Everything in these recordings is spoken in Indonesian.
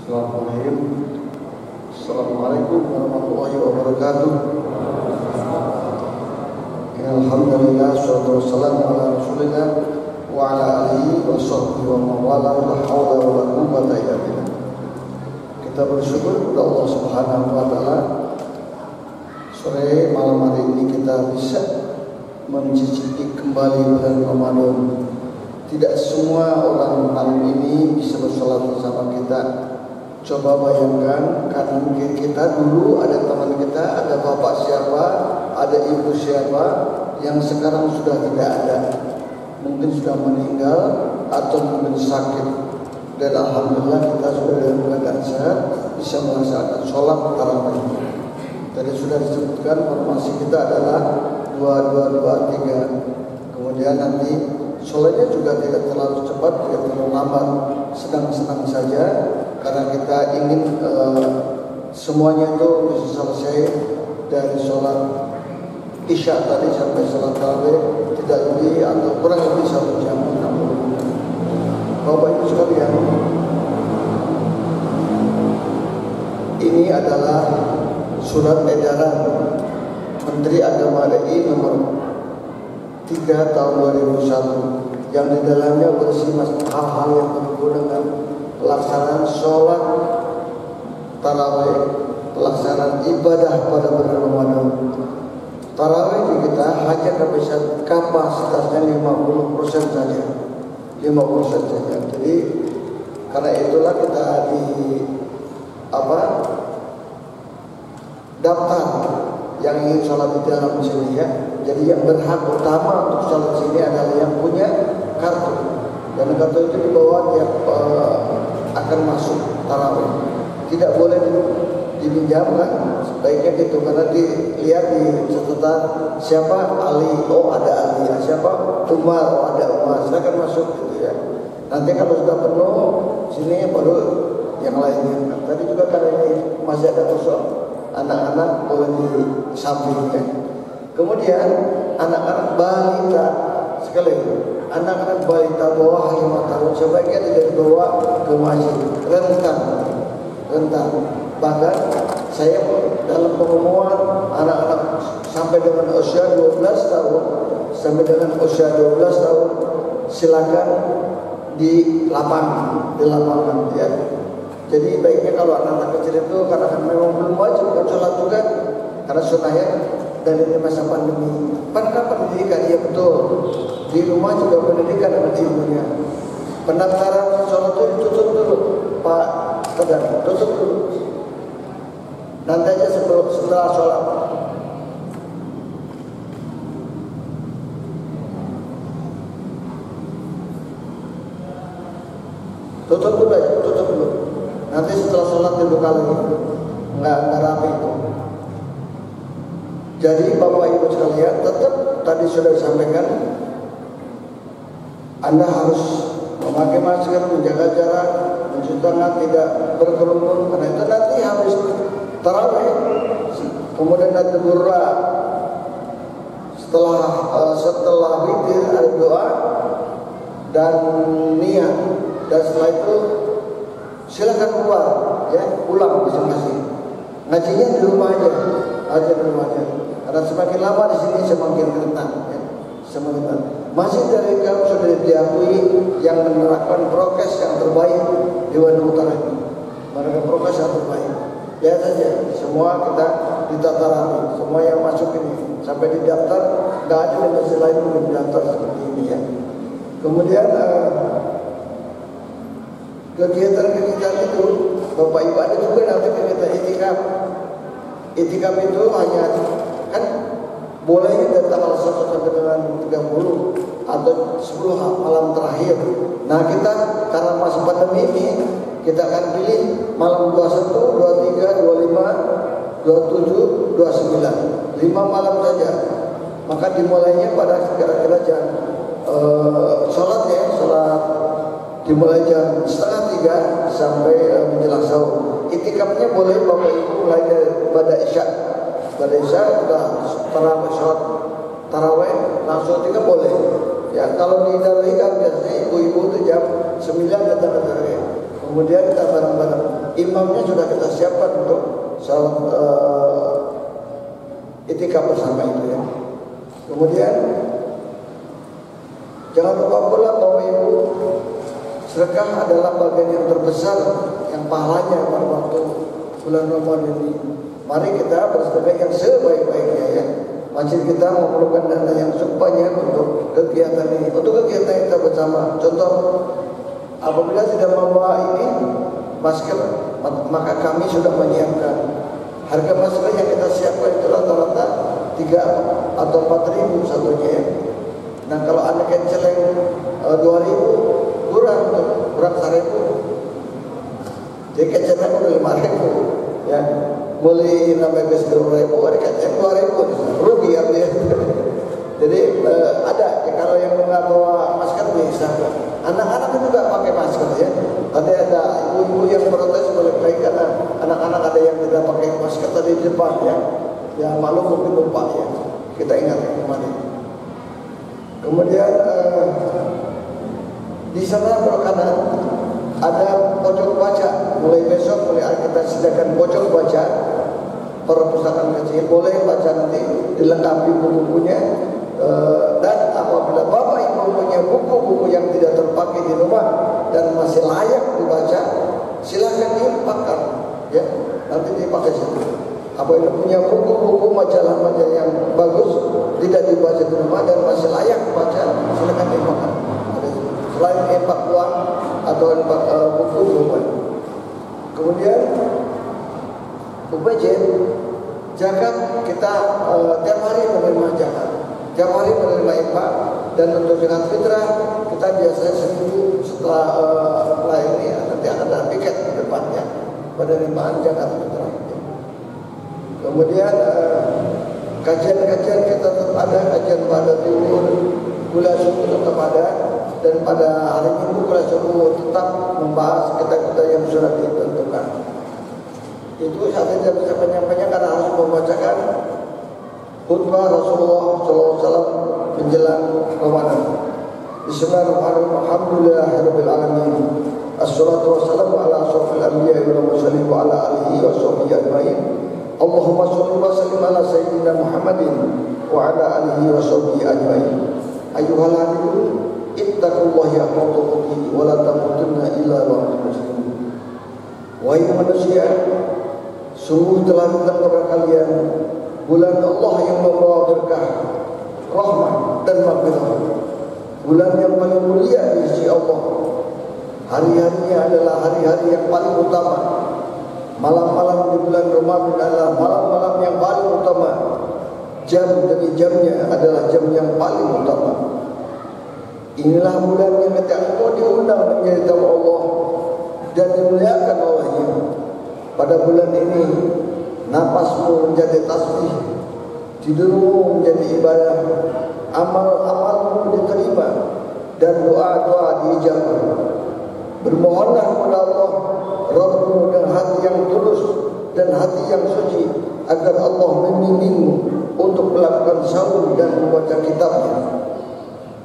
Bismillahirrahmanirrahim. Assalamualaikum warahmatullahi wabarakatuh. Alhamdulillah, salatu wassalamu ala rasulillah wa ala alihi wa sahbihi wa mawala la hawla wa la quwwata illa billah. Kita bersyukur kepada Allah Subhanahu wa taala. Sore malam hari ini kita bisa mencicipi kembali bulan Ramadan. Tidak semua orang malam ini bisa bersolat bersama kita. Coba bayangkan, karena mungkin kita dulu ada teman kita, ada bapak siapa, ada ibu siapa yang sekarang sudah tidak ada, mungkin sudah meninggal atau mungkin sakit. Dan alhamdulillah kita sudah dalam keadaan sehat, bisa melaksanakan sholat tarawih. Tadi sudah disebutkan formasi kita adalah 2-2-2-3. Kemudian nanti sholatnya juga tidak terlalu cepat, tidak terlalu lambat, senang-senang saja. Karena kita ingin semuanya itu bisa selesai dari sholat isya tadi sampai sholat tarawih tidak lebih atau kurang lebih 1 jam. Bapak Ibu sekalian, ini adalah surat edaran Menteri Agama RI nomor 3 tahun 2001 yang di dalamnya berisi hal-hal yang berhubungan dengan pelaksanaan sholat tarawih, pelaksanaan ibadah pada bulan Ramadan. Tarawih di kita hanya kapasitasnya 50% saja, 50% saja. Jadi karena itulah kita daftar yang ingin sholat di dalam sini ya. Jadi yang berhak utama untuk sholat sini adalah yang punya kartu. Dan kartu itu dibawa tiap akan masuk tarawih. Tidak boleh dipinjamkan, sebaiknya gitu, karena dilihat di catatan siapa Ali, oh ada Ali, siapa Umar, oh ada Umar, silakan masuk gitu ya. Nanti kalau sudah penuh sini baru yang lainnya. Tadi juga karena ini masih ada kosong, anak-anak boleh di sampingnya. Kemudian anak-anak balita sekali. Anak-anak balita bawah 5 tahun sebaiknya tidak dibawa ke masjid, rentan. Bahkan saya dalam pengumuman anak-anak sampai dengan usia 12 tahun silakan di lapangan ya. Jadi baiknya kalau anak-anak kecil itu karena memang belum wajib sholat juga karena sunnahnya dari masa pandemi. Pendidikan ya betul. Di rumah juga pendidikan dengan ilmunya. Pendaftaran sholat itu ditutup dulu, Pak Kedar, tutup dulu. Nanti aja setelah sholat. Tutup dulu. Nanti setelah sholat dibuka lagi. Nggak rapi itu. Jadi Bapak Ibu sekalian, tetap tadi sudah disampaikan, Anda harus memakai masker, menjaga jarak, mencuci tangan, tidak berkerumun. Karena itu nanti habis tarawih, kemudian nanti burra, setelah witir ada doa dan niat, dan setelah itu silakan keluar, ya pulang masing-masing. Ngajinya di rumah aja. Karena semakin lama di sini semakin rentan, ya. Masih dari kamu sudah diakui yang menerapkan prokes yang terbaik di Bandung Utara ini. Mereka prokes yang terbaik. Lihat saja, semua kita ditata rapi, semua yang masuk ini sampai didaftar, nggak ada yang lain yang didaftar seperti ini ya. Kemudian kegiatan itu, Bapak Ibu ada juga nanti kegiatan itikaf. Itikaf itu hanya kan bolehnya dari tanggal 1 sampai dengan 30 atau 10 malam terakhir. Nah kita karena masih pandemi ini kita akan pilih malam 21, 23, 25, 27, 29, 5 malam saja. Maka dimulainya pada kira-kira jam sholat dimulai jam 2:30 sampai menjelang sahur. Itikafnya boleh Bapak Ibu mulai pada isya. Pada isya sudah sholat tarawih langsung juga boleh. Ya kalau di Darul Hikam biasanya ibu-ibu itu jam 9 datang ke tarawih. Kemudian kita bareng-bareng. Imamnya sudah kita siapkan untuk salat itikaf bersama itu ya. Kemudian jangan lupa pula bahwa ibu, sedekah adalah bagian yang terbesar yang pahalanya pada waktu bulan Ramadan ini. Mari kita bersedekah yang sebaik-baiknya ya. Masjid kita memerlukan dana yang banyak untuk kegiatan ini, untuk kegiatan kita bersama. Contoh, apabila tidak membawa ini masker, maka kami sudah menyiapkan. Harga masker yang kita siapkan itu rata-rata 3 atau 4 ribu satunya ya. Nah kalau Anda celeng 2 ribu, kurang 1.000. Jadi celeng udah 5 ribu ya. Mulai nambah ke 10 ribu, ada kecil 2 ribu, rugi artinya. Jadi ada ya, kalau yang nggak bawa masker bisa. Anak-anak juga pakai masker ya. Ada ibu-ibu yang protes baik karena anak-anak ada yang tidak pakai masker tadi di depan ya. Ya malu mungkin lupa ya. Kita ingat kemarin. Kemudian di sana berkanan ada pojok baca. Mulai besok kita sediakan pojok baca. Perpustakaan kecil boleh baca nanti dilengkapi buku-bukunya. Dan apabila bapak ibu punya buku-buku yang tidak terpakai di rumah dan masih layak dibaca, silakan dipakai ya, nanti dipakai saja. Apabila punya buku-buku majalah-majalah yang bagus tidak dibaca di rumah dan masih layak dibaca, silakan dipakai. Selain infak uang atau infak buku. Kemudian UPJ zakat kita tiap hari menerima zakat. Tiap hari menerima infak, dan untuk zakat fitrah kita biasanya seminggu setelah ini nanti akan ada piket di depannya penerimaan zakat fitrah. Kemudian kajian-kajian kita tetap ada, kajian pada timur gula subuh tetap ada, dan pada hari Minggu gula subuh tetap membahas kitab-kitab yang sudah ditentukan. Itu saya tidak bisa menyampaikan karena harus membacakan khutbah Rasulullah SAW menjelang Ramadan. Bismillahirrahmanirrahim. Alhamdulillahirabbil alamin. Assalatu wassalamu ala asyrofil anbiya'i wal mursalin wa ala alihi wa sahbihi ajmain. Allahumma shalli wa sallim ala sayyidina Muhammadin wa ala alihi wa sahbihi ajmain. Ayyuhal hadirin, ittaqullaha haqqa tuqatih wa la tamutunna illa wa antum muslimun. Wahai manusia, sungguh telah datang kepada kalian bulan Allah yang membawa berkah, rahmat dan maghfirah. Bulan yang paling mulia di sisi Allah. Hari-harinya adalah hari-hari yang paling utama. Malam-malam di bulan Ramadan adalah malam-malam yang paling utama. Jam demi jamnya adalah jam yang paling utama. Inilah bulan yang ketika engkau diundang menjadi tamu Allah dan dimuliakan olehnya. Pada bulan ini napasmu menjadi tasbih, tidurmu menjadi ibadah, amal-amalmu diterima, dan doa-doa diijabah. Bermohonlah kepada Allah Rabbmu dengan hati yang tulus dan hati yang suci, agar Allah membimbingmu untuk melakukan saum dan membaca kitabnya.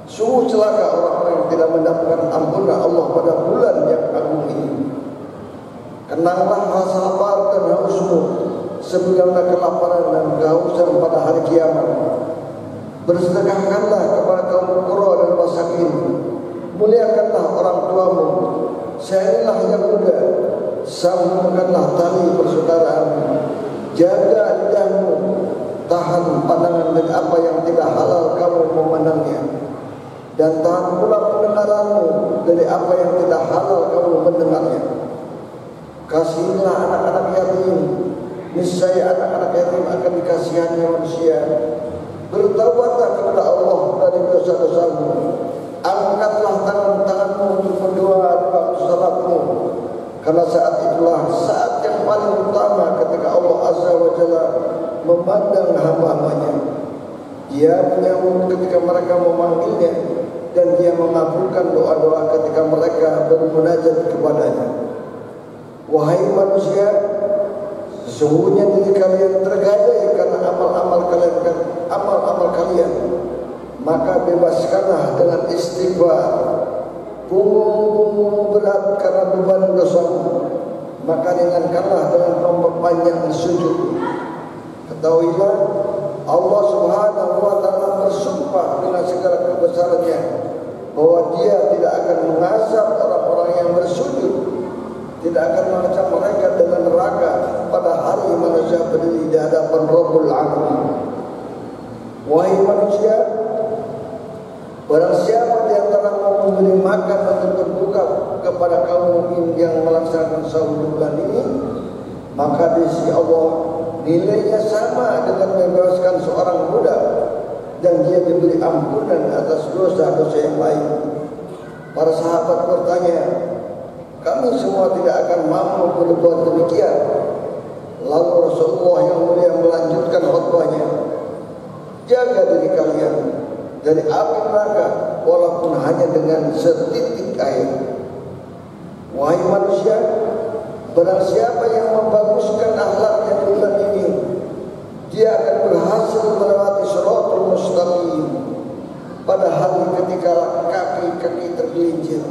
Sungguh celaka orang-orang yang tidak mendapatkan ampunan Allah pada bulan yang agung ini. Kenanglah rasa lapar dan hausmu sebagaimana kelaparan dan kehausan pada hari kiamat. Bersedekahkanlah kepada kaum fuqara dan masakin. Muliakanlah orang tuamu. Sayangilah yang muda. Sambungkanlah tali persaudaraan. Jaga lidahmu. Tahan pandangan dari apa yang tidak halal kamu memandangnya. Dan tahan pula pendengaranmu dari apa yang tidak halal kamu mendengarnya. Kasihilah anak-anak yatim. Niscaya anak-anak yatim akan dikasihani manusia. Bertaubatlah kepada Allah dari dosa-dosamu. Angkatlah tangan-tanganmu untuk berdoa di waktu salatmu. Karena saat itulah saat yang paling utama ketika Allah Azza wa Jalla memandang hamba-hambanya. Dia menyambut ketika mereka memanggilnya, dan dia mengabulkan doa-doa ketika mereka bermunajat kepadanya. Wahai manusia, sesungguhnya diri kalian tergadai karena amal-amal kalian, maka bebaskanlah dengan istighfar. punggung berat karena beban dosa, maka ringankanlah dengan memperpanjang sujud. Ketahuilah Allah Subhanahu wa taala bersumpah dengan segala kebesarannya bahwa Dia tidak akan mengazab orang-orang yang bersujud, tidak akan mengazab mereka dengan neraka pada hari manusia berdiri di hadapan Rabbul Alamin. Wahai manusia, barang siapa di antaramu memberi makan untuk berbuka kepada kaum mukmin yang melaksanakan sahur di bulan ini, maka di sisi Allah nilainya sama dengan membebaskan seorang budak dan dia diberi ampunan atas dosa-dosa yang lain. Para sahabat bertanya, kami semua tidak akan mampu berbuat demikian. Lalu Rasulullah yang mulia melanjutkan khutbahnya, jaga diri kalian dari api neraka walaupun hanya dengan setitik air. Wahai manusia, barang siapa yang membaguskan akhlaknya di bulan ini, dia akan berhasil melewati shiratul mustaqim pada hari ketika kaki-kaki tergelincir.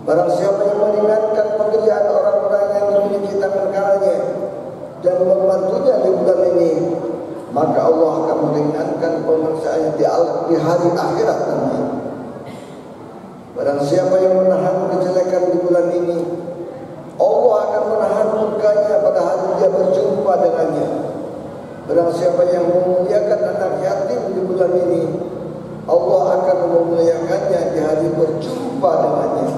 Barang siapa yang meringankan pekerjaan orang-orang yang memiliki tangan kanannya dan membantunya di bulan ini, maka Allah akan meringankan pemeriksaannya di hari akhirat nanti. Barang siapa yang menahan kejelekan di bulan ini, Allah akan menahan murkanya pada hari dia berjumpa dengannya. Barang siapa yang memuliakan anak yatim di bulan ini, Allah akan memuliakannya di hari berjumpa dengannya.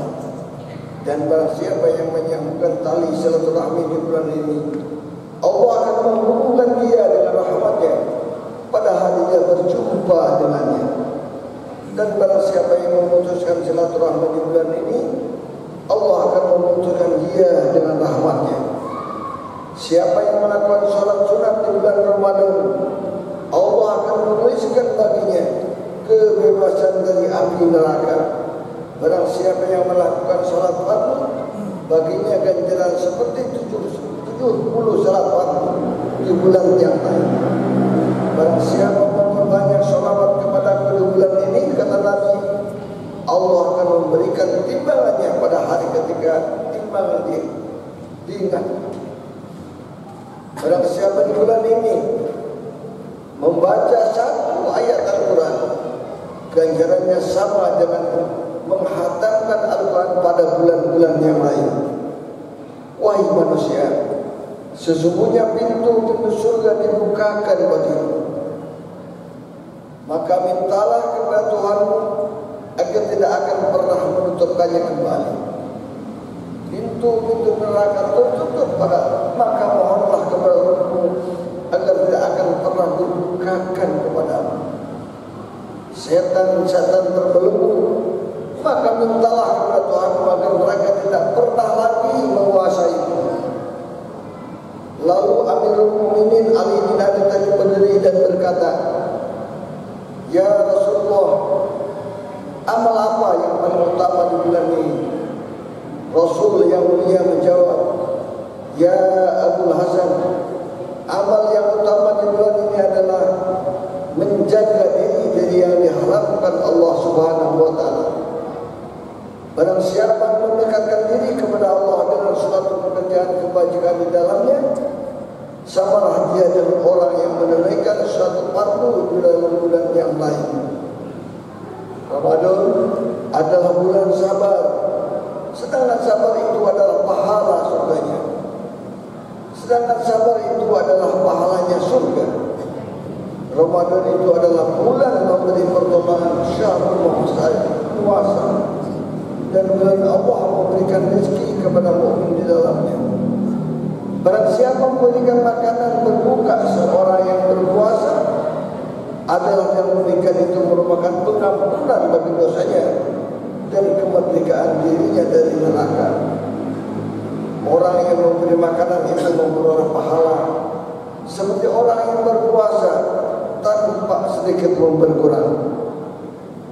Dan barang siapa yang menyambungkan tali silaturahmi di bulan ini, Allah akan menghubungkan dia dengan rahmatnya pada hari dia berjumpa dengannya. Dan barang siapa yang memutuskan silaturahmi di bulan ini, Allah akan memutuskan dia dengan rahmatnya. Siapa yang melakukan sholat sunat di bulan Ramadan, Allah akan menuliskan baginya kebebasan dari api neraka. Barang siapa yang melakukan sholat fardu, baginya ganjaran seperti 70 sholat fardu di bulan yang lain. Barang siapa memperbanyak sholawat kepada di bulan ini, kata Nabi, Allah akan memberikan timbangannya pada hari ketika timbangan dia diingat. Barang siapa di bulan ini membaca satu ayat Al-Quran, ganjarannya sama dengan menghatamkan Al-Quran pada bulan-bulan yang lain. Wahai manusia, sesungguhnya pintu-pintu surga dibukakan bagimu, maka mintalah kepada Tuhanmu agar tidak akan pernah menutupkannya kembali. Pintu-pintu neraka tertutup pada, maka mohonlah kepada Tuhanmu agar tidak akan pernah dibukakan kepadamu. Setan-setan terbelenggu, maka mintalah kepada Tuhanmu agar mereka tidak pernah lagi menguasaimu. Lalu Amirul Mukminin Ali bin Abi Thalib berdiri dan berkata, ya Rasulullah, amal apa yang paling utama di bulan ini? Rasul yang mulia menjawab, ya Abul Hasan, amal yang utama di bulan ini adalah menjaga diri dari yang diharamkan Allah Subhanahu wa taala. Barang siapa mendekatkan diri kepada Allah dengan suatu pekerjaan kebajikan di dalamnya, samalah dia dengan orang yang menunaikan suatu fardu di dalam bulan yang lain. Ramadan adalah bulan sabar, sedangkan sabar itu adalah pahala surganya. Sedangkan sabar itu adalah pahalanya surga. Ramadan itu adalah bulan memberi pertolongan, syahrul puasa, dan bulan Allah memberikan rezeki kepada mukmin di dalamnya. Barang siapa memberikan makanan berbuka seorang yang berpuasa, adalah yang memberikan itu merupakan pengampunan bagi dosanya dan kemerdekaan dirinya dari neraka. Orang yang memberi makanan itu memperoleh pahala seperti orang yang berpuasa tanpa sedikit pun berkurang.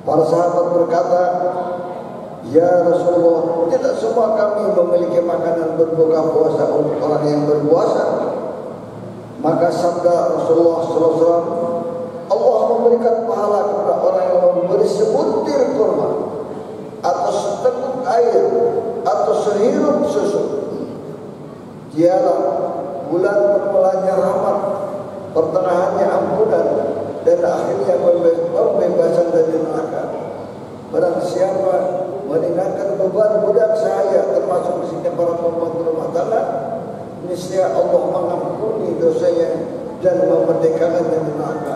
Para sahabat berkata, ya Rasulullah, tidak semua kami memiliki makanan berbuka puasa untuk orang yang berpuasa. Maka sabda Rasulullah SAW, Allah memberikan pahala kepada orang yang memberi sebutir kurma atau setengah air atau sehirup susu. Dialah bulan permulanya rahmat, pertengahannya ampunan, dan akhirnya pembebasan dari neraka. Barang siapa meringankan beban budak sahaya, termasuk di sini para pembantu rumah tangga, niscaya Allah mengampuni dosanya dan memerdekakan dari neraka.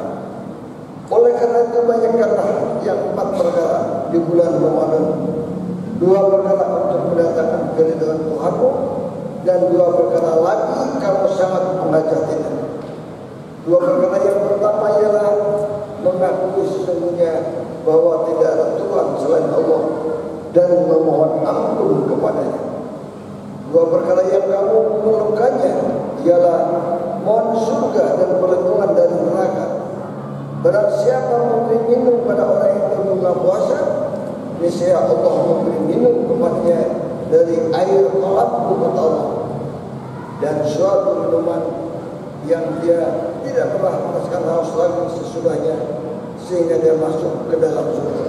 Oleh karena itu banyakkanlah yang 4 perkara di bulan Ramadan. 2 perkara untuk mendatangkan keridhaan Tuhanmu, dan 2 perkara lagi kamu sangat menghajatinya. 2 perkara yang pertama ialah mengakui sesungguhnya bahwa tidak ada Tuhan selain Allah dan memohon ampun kepadanya. 2 perkara yang kamu memerlukannya ialah mohon surga dan perlindungan dari neraka. Barang siapa memberi minum pada orang yang berbuka puasa, niscaya Allah memberi minum kepadanya dari air kolam kata Allah, dan suatu minuman yang dia tidak pernah merasakan haus lagi sesudahnya, sehingga dia masuk ke dalam surga.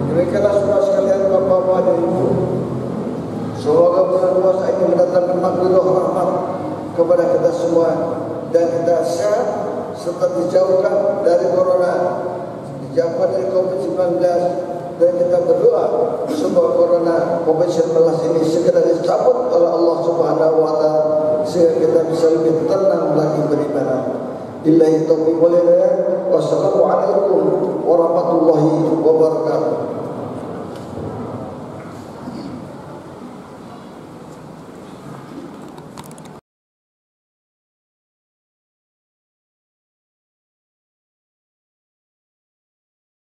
Demikianlah saudara sekalian, bapak-bapak dan ibu, semoga bulan puasa ini mendatangkan maghfirah rahmat kepada kita semua, dan kita sehat serta dijauhkan dari corona, dijauhkan dari COVID-19, dan kita berdoa supaya corona COVID-19 ini segera dicabut oleh Allah Subhanahu wa taala, sehingga kita bisa lebih tenang lagi beribadah. Billahi taufiq wal hidayah. Wassalamualaikum warahmatullahi wabarakatuh.